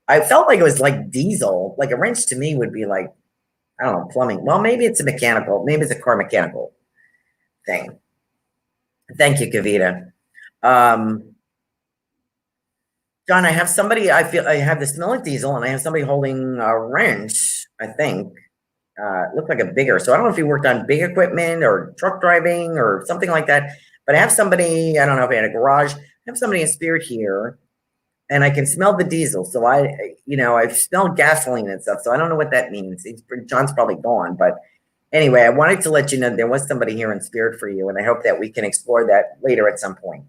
I felt like it was like diesel. Like a wrench to me would be like, I don't know, plumbing. Well, maybe it's a mechanical. Maybe it's a car mechanical thing. Thank you, Kavita. John, I have somebody, I feel I have the smell of diesel, and I have somebody holding a wrench, I think. It looked like a bigger. So I don't know if he worked on big equipment or truck driving or something like that. But I have somebody, I don't know if he had a garage. I have somebody in spirit here, and I can smell the diesel. So I smell gasoline and stuff. So I don't know what that means. John's probably gone. But anyway, I wanted to let you know there was somebody here in spirit for you. And I hope that we can explore that later at some point.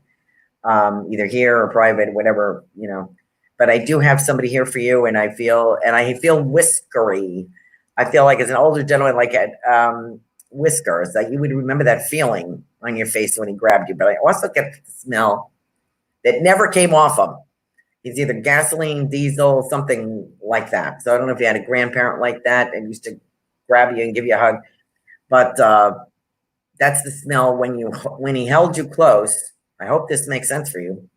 Either here or private, whatever, But I do have somebody here for you. And I feel whiskery. I feel like as an older gentleman, like whiskers, that you would remember that feeling on your face when he grabbed you. But I also get the smell that never came off him. It's either gasoline, diesel, something like that. So I don't know if you had a grandparent like that and used to grab you and give you a hug, but that's the smell when he held you close. I hope this makes sense for you.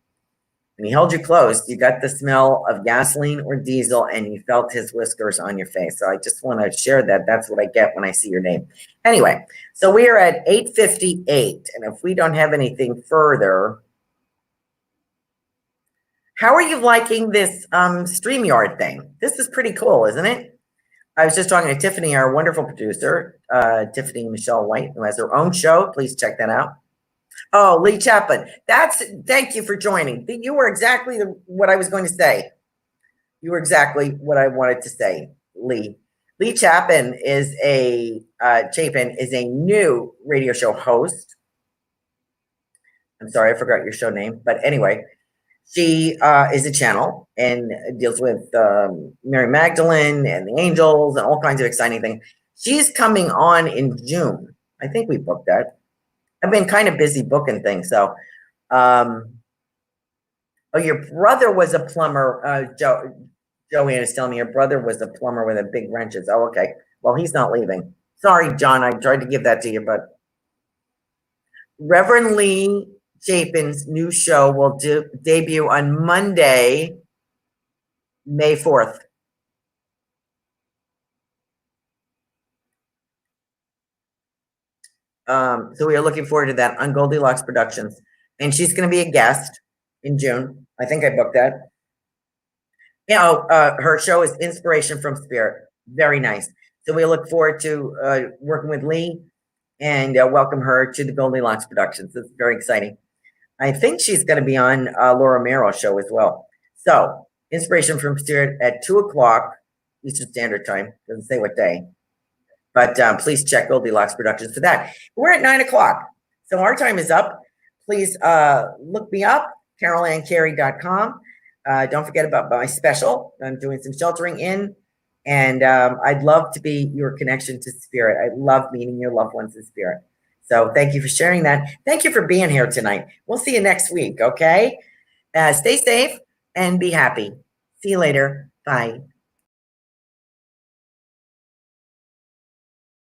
When he held you close, you got the smell of gasoline or diesel, and you felt his whiskers on your face. So I just want to share that. That's what I get when I see your name. Anyway, so we are at 8:58, and if we don't have anything further, how are you liking this StreamYard thing? This is pretty cool, isn't it? I was just talking to Tiffany, our wonderful producer, Tiffany Michelle White, who has her own show. Please check that out. Oh, Lee Chapman. Thank you for joining. You were exactly what I was going to say. You were exactly what I wanted to say, Lee. Lee Chapman is a new radio show host. I'm sorry, I forgot your show name. But anyway, she is a channel and deals with Mary Magdalene and the angels and all kinds of exciting things. She's coming on in June. I think we booked that. I've been kind of busy booking things. So, your brother was a plumber. Joanne is telling me your brother was a plumber with a big wrenches. Oh, okay. Well, he's not leaving. Sorry, John. I tried to give that to you, but Reverend Lee Chapin's new show will debut on Monday, May 4th. So we are looking forward to that on Goldylocks Productions. And she's going to be a guest in June. I think I booked that. Yeah, her show is Inspiration from Spirit. Very nice. So we look forward to working with Lee and welcome her to the Goldylocks Productions. It's very exciting. I think she's going to be on Laura Merrill's show as well. So Inspiration from Spirit at 2 o'clock Eastern Standard Time. Doesn't say what day, but please check Goldylocks Productions for that. We're at 9 o'clock, so our time is up. Please look me up, CarolanCarey.com. Don't forget about my special. I'm doing some sheltering in, and I'd love to be your connection to spirit. I love meeting your loved ones in spirit. So thank you for sharing that. Thank you for being here tonight. We'll see you next week, okay? Stay safe and be happy. See you later. Bye.